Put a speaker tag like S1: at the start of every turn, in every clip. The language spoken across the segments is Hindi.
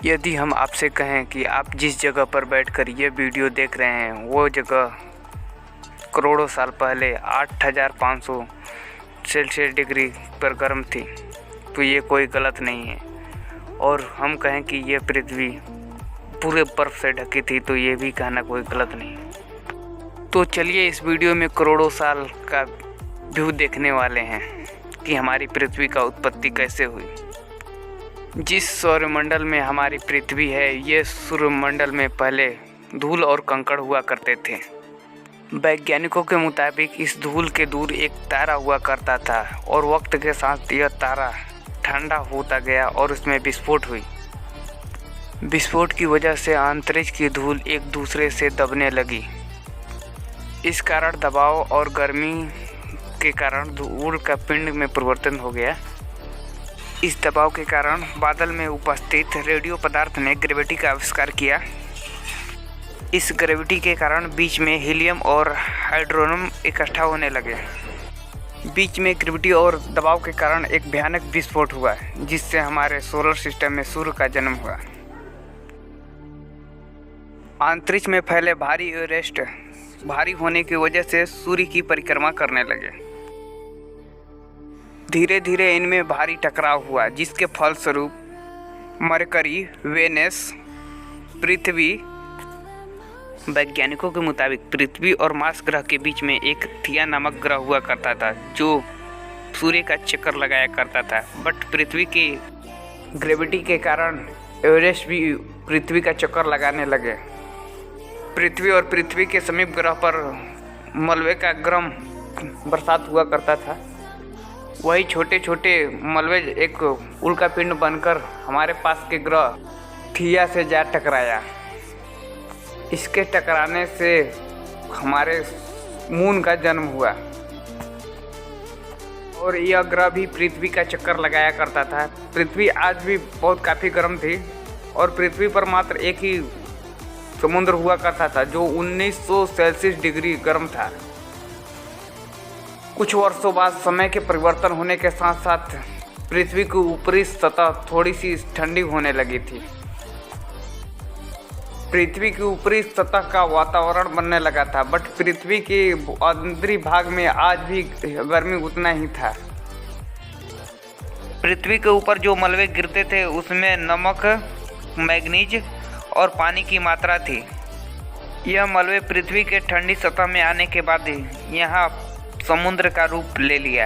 S1: यदि हम आपसे कहें कि आप जिस जगह पर बैठकर ये वीडियो देख रहे हैं वो जगह करोड़ों साल पहले 8500 सेल्सियस डिग्री पर गर्म थी, तो ये कोई गलत नहीं है। और हम कहें कि ये पृथ्वी पूरे बर्फ़ से ढकी थी, तो ये भी कहना कोई गलत नहीं है। तो चलिए इस वीडियो में करोड़ों साल का व्यू देखने वाले हैं कि हमारी पृथ्वी का उत्पत्ति कैसे हुई। जिस सौरमंडल में हमारी पृथ्वी है, ये सूर्यमंडल में पहले धूल और कंकड़ हुआ करते थे। वैज्ञानिकों के मुताबिक इस धूल के दूर एक तारा हुआ करता था और वक्त के साथ यह तारा ठंडा होता गया और उसमें विस्फोट हुई। विस्फोट की वजह से अंतरिक्ष की धूल एक दूसरे से दबने लगी। इस कारण दबाव और गर्मी के कारण धूल का पिंड में परिवर्तन हो गया। इस दबाव के कारण बादल में उपस्थित रेडियो पदार्थ ने ग्रेविटी का आविष्कार किया। इस ग्रेविटी के कारण बीच में हीलियम और हाइड्रोजन इकट्ठा होने लगे। बीच में ग्रेविटी और दबाव के कारण एक भयानक विस्फोट हुआ, जिससे हमारे सोलर सिस्टम में सूर्य का जन्म हुआ। अंतरिक्ष में फैले भारी एवरेस्ट भारी होने की वजह से सूर्य की परिक्रमा करने लगे। धीरे धीरे इनमें भारी टकराव हुआ, जिसके फलस्वरूप मरकरी, वेनस, पृथ्वी, वैज्ञानिकों के मुताबिक पृथ्वी और मार्स ग्रह के बीच में एक थिया नामक ग्रह हुआ करता था, जो सूर्य का चक्कर लगाया करता था। बट पृथ्वी की ग्रेविटी के कारण एवरेस्ट भी पृथ्वी का चक्कर लगाने लगे। पृथ्वी और पृथ्वी के समीप ग्रह पर मलबे का गर्म बरसात हुआ करता था। वही छोटे छोटे मलबे एक उल्का पिंड बनकर हमारे पास के ग्रह थिया से जा टकराया। इसके टकराने से हमारे मून का जन्म हुआ और यह ग्रह भी पृथ्वी का चक्कर लगाया करता था। पृथ्वी आज भी बहुत काफ़ी गर्म थी और पृथ्वी पर मात्र एक ही समुद्र हुआ करता था, जो 1900 सेल्सियस डिग्री गर्म था। कुछ वर्षों बाद समय के परिवर्तन होने के साथ साथ पृथ्वी की ऊपरी सतह थोड़ी सी ठंडी होने लगी थी। पृथ्वी की ऊपरी सतह का वातावरण बनने लगा था, बट पृथ्वी के अंदरी भाग में आज भी गर्मी उतना ही था। पृथ्वी के ऊपर जो मलबे गिरते थे उसमें नमक, मैग्नीज और पानी की मात्रा थी। यह मलबे पृथ्वी के ठंडी सतह में आने के बाद यहाँ समुद्र का रूप ले लिया।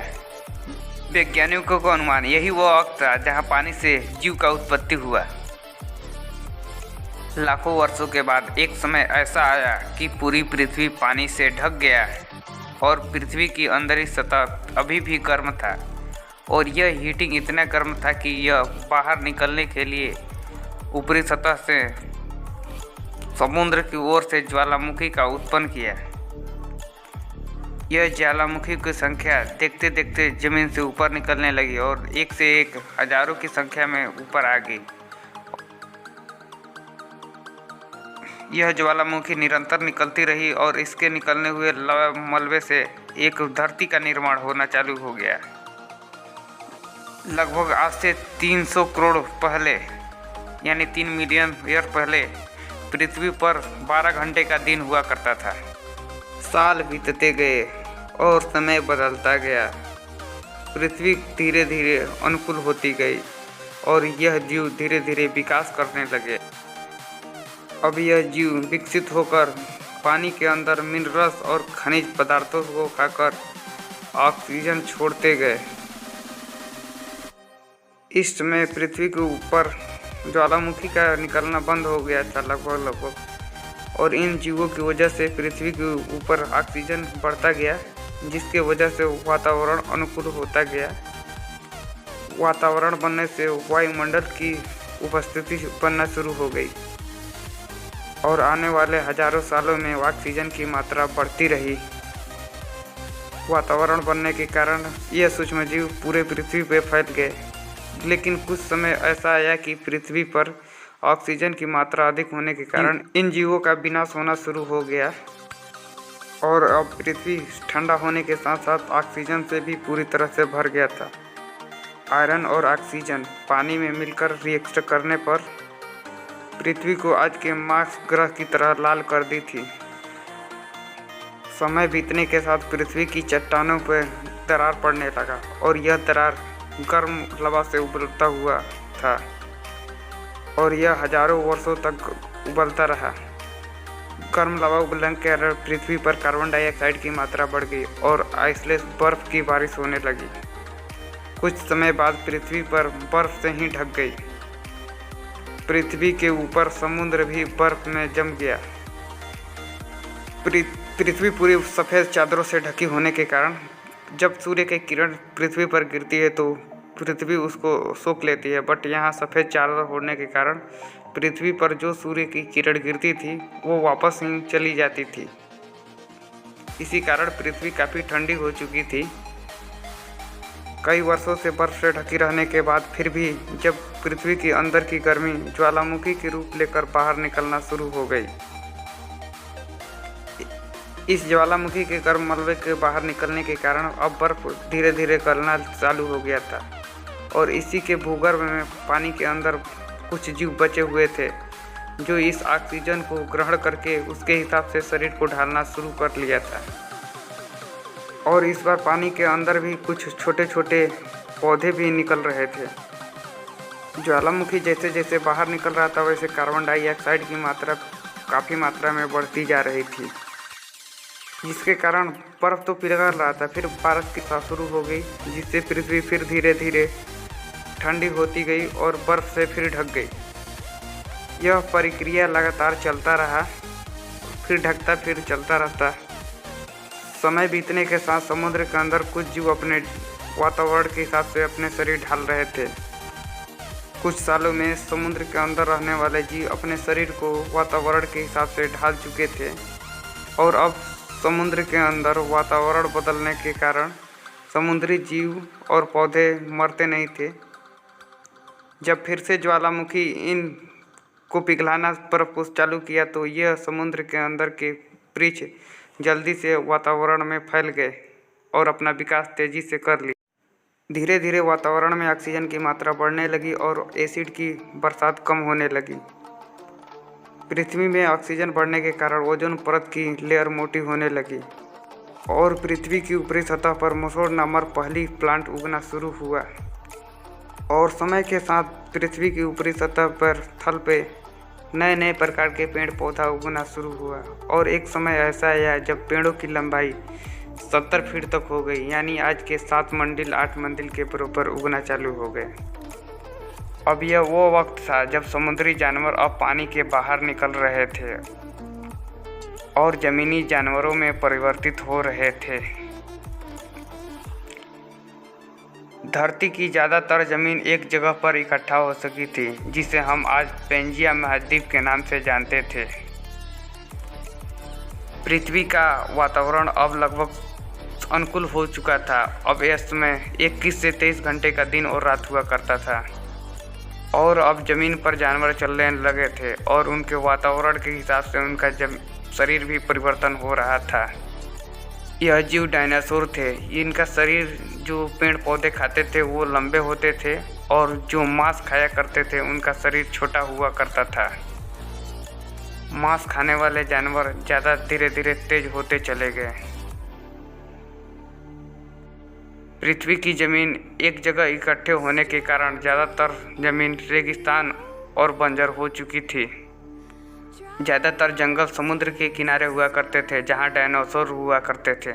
S1: वैज्ञानिकों का अनुमान यही वो वक्त था जहाँ पानी से जीव का उत्पत्ति हुआ। लाखों वर्षों के बाद एक समय ऐसा आया कि पूरी पृथ्वी पानी से ढक गया और पृथ्वी की अंदरी सतह अभी भी गर्म था और यह हीटिंग इतना गर्म था कि यह बाहर निकलने के लिए ऊपरी सतह से समुद्र की ओर से ज्वालामुखी का उत्पन्न किया। यह ज्वालामुखी की संख्या देखते देखते जमीन से ऊपर निकलने लगी और एक से एक हजारों की संख्या में ऊपर आ गई। यह ज्वालामुखी निरंतर निकलती रही और इसके निकलने हुए मलबे से एक धरती का निर्माण होना चालू हो गया। लगभग आज से 300 करोड़ पहले, यानी 3 मिलियन ईयर पहले, पृथ्वी पर 12 घंटे का दिन हुआ करता था। साल बीतते गए और समय बदलता गया। पृथ्वी धीरे धीरे अनुकूल होती गई और यह जीव धीरे धीरे विकास करने लगे। अब यह जीव विकसित होकर पानी के अंदर मिनरल्स और खनिज पदार्थों को खाकर ऑक्सीजन छोड़ते गए। इस समय पृथ्वी के ऊपर ज्वालामुखी का निकलना बंद हो गया था लगभग, और इन जीवों की वजह से पृथ्वी के ऊपर ऑक्सीजन बढ़ता गया, जिसके वजह से वातावरण अनुकूल होता गया। वातावरण बनने से वायुमंडल की उपस्थिति बनना शुरू हो गई और आने वाले हजारों सालों में ऑक्सीजन की मात्रा बढ़ती रही। वातावरण बनने के कारण यह सूक्ष्मजीव पूरे पृथ्वी पर फैल गए, लेकिन कुछ समय ऐसा आया कि पृथ्वी पर ऑक्सीजन की मात्रा अधिक होने के कारण इन जीवों का विनाश होना शुरू हो गया और अब पृथ्वी ठंडा होने के साथ साथ ऑक्सीजन से भी पूरी तरह से भर गया था। आयरन और ऑक्सीजन पानी में मिलकर रिएक्ट करने पर पृथ्वी को आज के मार्स ग्रह की तरह लाल कर दी थी। समय बीतने के साथ पृथ्वी की चट्टानों पर दरार पड़ने लगा और यह दरार गर्म लवा से उबलता हुआ था और यह हजारों वर्षों तक उबलता रहा। गर्म लवा उबलने के कारण पृथ्वी पर कार्बन डाइऑक्साइड की मात्रा बढ़ गई और आइसलेस बर्फ की बारिश होने लगी। कुछ समय बाद पृथ्वी पर बर्फ से ही ढक गई। पृथ्वी के ऊपर समुद्र भी बर्फ में जम गया। पृथ्वी पूरी सफ़ेद चादरों से ढकी होने के कारण जब सूर्य की किरण पृथ्वी पर गिरती है तो पृथ्वी उसको सोख लेती है, बट यहाँ सफ़ेद चादर होने के कारण पृथ्वी पर जो सूर्य की किरण गिरती थी वो वापस ही चली जाती थी। इसी कारण पृथ्वी काफ़ी ठंडी हो चुकी थी। कई वर्षों से बर्फ से ढकी रहने के बाद फिर भी जब पृथ्वी के अंदर की गर्मी ज्वालामुखी के रूप लेकर बाहर निकलना शुरू हो गई। इस ज्वालामुखी के गर्म मलबे के बाहर निकलने के कारण अब बर्फ धीरे धीरे गलना चालू हो गया था और इसी के भूगर्भ में पानी के अंदर कुछ जीव बचे हुए थे जो इस ऑक्सीजन को ग्रहण करके उसके हिसाब से शरीर को ढालना शुरू कर लिया था। और इस बार पानी के अंदर भी कुछ छोटे छोटे पौधे भी निकल रहे थे। ज्वालामुखी जैसे जैसे बाहर निकल रहा था वैसे कार्बन डाइऑक्साइड की मात्रा काफ़ी मात्रा में बढ़ती जा रही थी, जिसके कारण बर्फ़ तो पिघल रहा था। फिर बारिश की सा शुरू हो गई जिससे पृथ्वी फिर धीरे धीरे ठंडी होती गई और बर्फ़ से फिर ढक गई। यह प्रक्रिया लगातार चलता रहा, फिर ढकता फिर चलता रहता। समय बीतने के साथ समुद्र के अंदर कुछ जीव अपने वातावरण के हिसाब से अपने शरीर ढाल रहे थे। कुछ सालों में समुद्र के अंदर रहने वाले जीव अपने शरीर को वातावरण के हिसाब से ढाल चुके थे और अब समुद्र के अंदर वातावरण बदलने के कारण समुद्री जीव और पौधे मरते नहीं थे। जब फिर से ज्वालामुखी इन को पिघलाना बर्फ को चालू किया तो यह समुद्र के अंदर के वृक्ष जल्दी से वातावरण में फैल गए और अपना विकास तेज़ी से कर लिया। धीरे धीरे वातावरण में ऑक्सीजन की मात्रा बढ़ने लगी और एसिड की बरसात कम होने लगी। पृथ्वी में ऑक्सीजन बढ़ने के कारण ओजोन परत की लेयर मोटी होने लगी और पृथ्वी की ऊपरी सतह पर मसोड़ नामक पहली प्लांट उगना शुरू हुआ। और समय के साथ पृथ्वी की ऊपरी सतह पर थल पे नए नए प्रकार के पेड़ पौधा उगना शुरू हुआ और एक समय ऐसा आया जब पेड़ों की लंबाई 70 फीट तक हो गई, यानी आज के 7 मंजिल 8 मंजिल के बराबर उगना चालू हो गए। अब यह वो वक्त था जब समुद्री जानवर अब पानी के बाहर निकल रहे थे और ज़मीनी जानवरों में परिवर्तित हो रहे थे। धरती की ज़्यादातर ज़मीन एक जगह पर इकट्ठा हो सकी थी, जिसे हम आज पेंजिया महाद्वीप के नाम से जानते थे। पृथ्वी का वातावरण अब लगभग अनुकूल हो चुका था। अब इस समय 21 से 23 घंटे का दिन और रात हुआ करता था और अब ज़मीन पर जानवर चलने लगे थे और उनके वातावरण के हिसाब से उनका शरीर भी परिवर्तन हो रहा था। यह जीव डायनासोर थे। इनका शरीर जो पेड़ पौधे खाते थे वो लंबे होते थे और जो मांस खाया करते थे उनका शरीर छोटा हुआ करता था। मांस खाने वाले जानवर ज़्यादा धीरे धीरे तेज होते चले गए। पृथ्वी की ज़मीन एक जगह इकट्ठे होने के कारण ज़्यादातर ज़मीन रेगिस्तान और बंजर हो चुकी थी। ज़्यादातर जंगल समुद्र के किनारे हुआ करते थे जहाँ डायनासोर हुआ करते थे।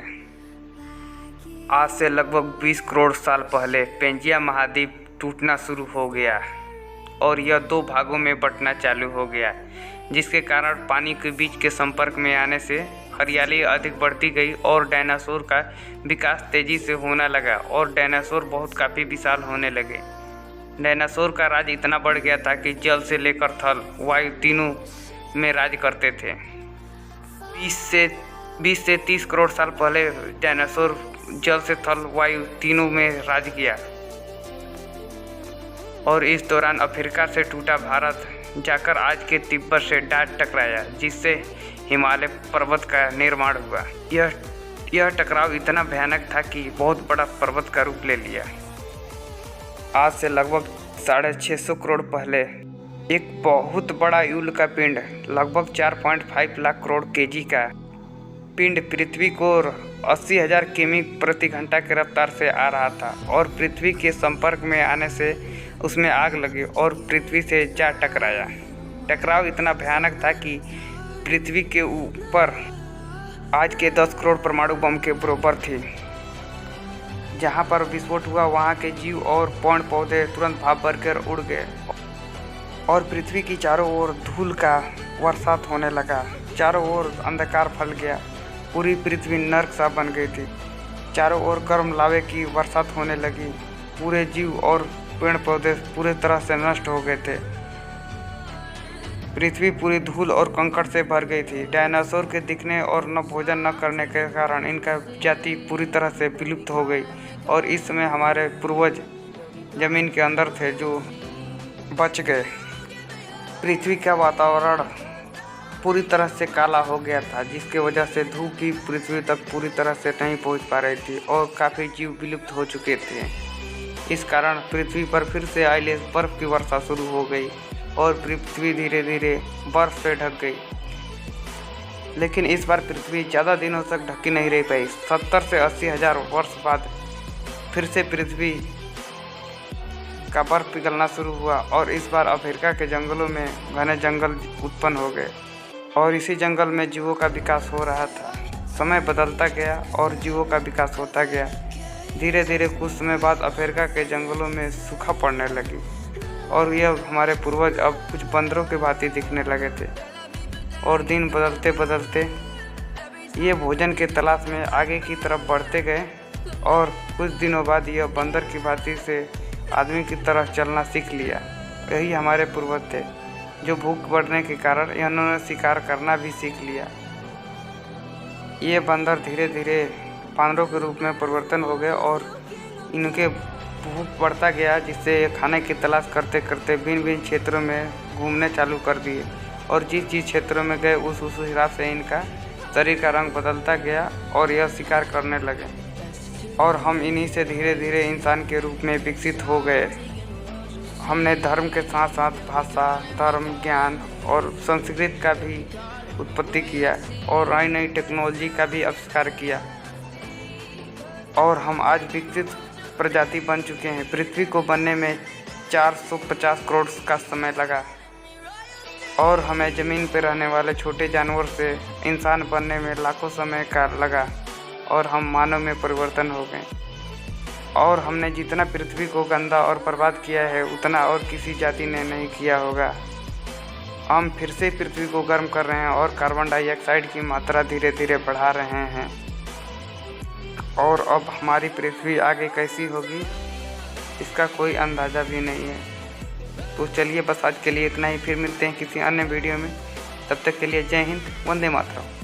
S1: आज से लगभग 20 करोड़ साल पहले पेंजिया महाद्वीप टूटना शुरू हो गया और यह 2 भागों में बंटना चालू हो गया, जिसके कारण पानी के बीच के संपर्क में आने से हरियाली अधिक बढ़ती गई और डायनासोर का विकास तेज़ी से होने लगा और डायनासोर बहुत काफ़ी विशाल होने लगे। डायनासोर का राज इतना बढ़ गया था कि जल से लेकर थल वायु तीनों में राज करते थे। 20 से 30 करोड़ साल पहले डायनासोर जल से थल वायु तीनों में राज किया और इस दौरान अफ्रीका से टूटा भारत जाकर आज के तिब्बत से डाट टकराया, जिससे हिमालय पर्वत का निर्माण हुआ। यह टकराव इतना भयानक था कि बहुत बड़ा पर्वत का रूप ले लिया। आज से लगभग 650 करोड़ पहले एक बहुत बड़ा उल्का पिंड लगभग 4.5 लाख करोड़ केजी का पिंड पृथ्वी को 80,000 किमी प्रति घंटा की रफ्तार से आ रहा था और पृथ्वी के संपर्क में आने से उसमें आग लगी और पृथ्वी से जा टकराया। टकराव इतना भयानक था कि पृथ्वी के ऊपर आज के 10 करोड़ परमाणु बम के बराबर थी। जहाँ पर विस्फोट हुआ वहाँ के जीव और पेड़ पौधे तुरंत भाप भरकर उड़ गए और पृथ्वी की चारों ओर धूल का बरसात होने लगा। चारों ओर अंधकार फैल गया, पूरी पृथ्वी नर्क सा बन गई थी। चारों ओर गर्म लावे की बरसात होने लगी, पूरे जीव और पेड़ पौधे पूरी तरह से नष्ट हो गए थे। पृथ्वी पूरी धूल और कंकड़ से भर गई थी। डायनासोर के दिखने और न भोजन न करने के कारण इनका जाति पूरी तरह से विलुप्त हो गई और इस समय हमारे पूर्वज जमीन के अंदर थे जो बच गए। पृथ्वी का वातावरण पूरी तरह से काला हो गया था, जिसके वजह से धूप भी पृथ्वी तक पूरी तरह से नहीं पहुंच पा रही थी और काफ़ी जीव विलुप्त हो चुके थे। इस कारण पृथ्वी पर फिर से आइलेस बर्फ़ की वर्षा शुरू हो गई और पृथ्वी धीरे धीरे बर्फ़ से ढक गई। लेकिन इस बार पृथ्वी ज़्यादा दिनों तक ढकी नहीं रह पाई। 70 से 80 हज़ार वर्ष बाद फिर से पृथ्वी का बर्फ़ पिघलना शुरू हुआ और इस बार अफ्रीका के जंगलों में घने जंगल उत्पन्न हो गए और इसी जंगल में जीवों का विकास हो रहा था। समय बदलता गया और जीवों का विकास होता गया। धीरे धीरे कुछ समय बाद अफ्रीका के जंगलों में सूखा पड़ने लगी और यह हमारे पूर्वज अब कुछ बंदरों के भांति दिखने लगे थे और दिन बदलते बदलते ये भोजन के तलाश में आगे की तरफ बढ़ते गए और कुछ दिनों बाद यह बंदर की भांति से आदमी की तरह चलना सीख लिया। यही हमारे पूर्वज थे जो भूख बढ़ने के कारण इन्होंने शिकार करना भी सीख लिया। ये बंदर धीरे धीरे बानरों के रूप में परिवर्तन हो गए और इनके भूख बढ़ता गया, जिससे ये खाने की तलाश करते करते भिन्न भिन्न क्षेत्रों में घूमने चालू कर दिए और जिस क्षेत्रों में गए उस हिसाब से इनका शरीर का रंग बदलता गया और यह शिकार करने लगे और हम इन्हीं से धीरे धीरे इंसान के रूप में विकसित हो गए। हमने धर्म के साथ साथ भाषा, धर्म, ज्ञान और संस्कृत का भी उत्पत्ति किया और नई नई टेक्नोलॉजी का भी आविष्कार किया और हम आज विकसित प्रजाति बन चुके हैं। पृथ्वी को बनने में 450 करोड़ का समय लगा और हमें ज़मीन पर रहने वाले छोटे जानवर से इंसान बनने में लाखों समय का लगा और हम मानव में परिवर्तन हो गए और हमने जितना पृथ्वी को गंदा और बर्बाद किया है उतना और किसी जाति ने नहीं किया होगा। हम फिर से पृथ्वी को गर्म कर रहे हैं और कार्बन डाइऑक्साइड की मात्रा धीरे धीरे बढ़ा रहे हैं और अब हमारी पृथ्वी आगे कैसी होगी इसका कोई अंदाज़ा भी नहीं है। तो चलिए बस आज के लिए इतना ही, फिर मिलते हैं किसी अन्य वीडियो में। तब तक के लिए जय हिंद, वंदे मातरम।